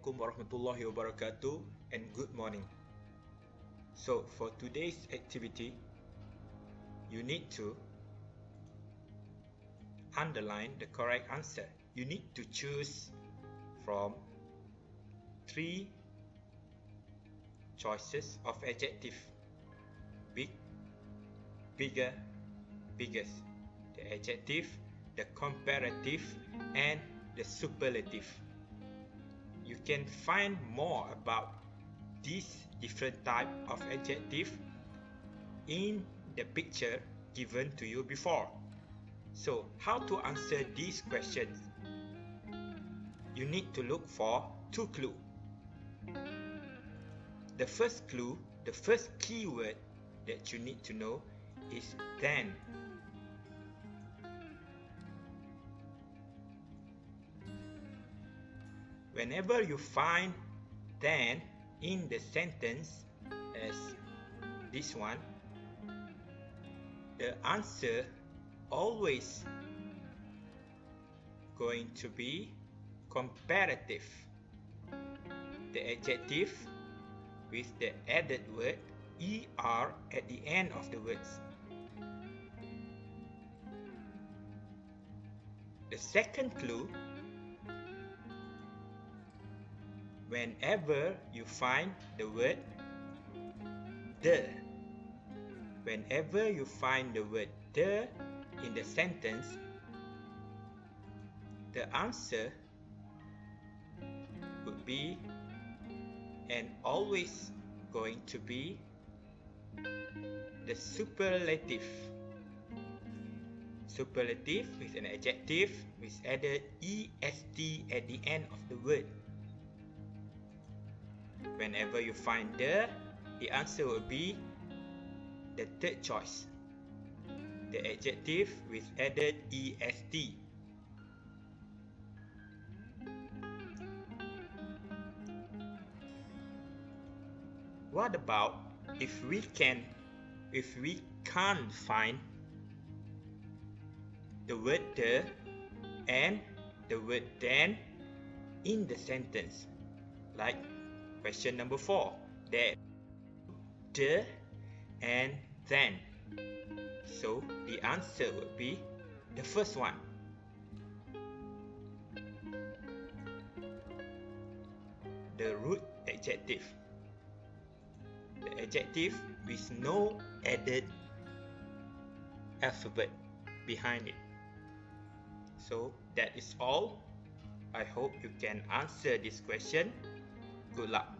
Assalamualaikum warahmatullahi wabarakatuh and good morning. So for today's activity, you need to underline the correct answer. You need to choose from 3 choices of adjective: big, bigger, biggest. The adjective, the comparative, and the superlative. You can find more about these different types of adjective in the picture given to you before. So how to answer these questions? You need to look for 2 clues. The first clue, the first keyword that you need to know is then. Whenever you find then in the sentence, as this one, the answer always going to be comparative. The adjective with the added word er at the end of the words. The second clue, whenever you find the word the. Whenever you find the word the in the sentence, the answer would be and always going to be the superlative. Superlative with an adjective with added est at the end of the word. Whenever you find the answer will be the third choice, the adjective with added est. What about if we can't find the word the and the word then in the sentence? Like question number 4, that the and then. So the answer would be the first one. The root adjective. The adjective with no added alphabet behind it. So that is all. I hope you can answer this question. Good luck.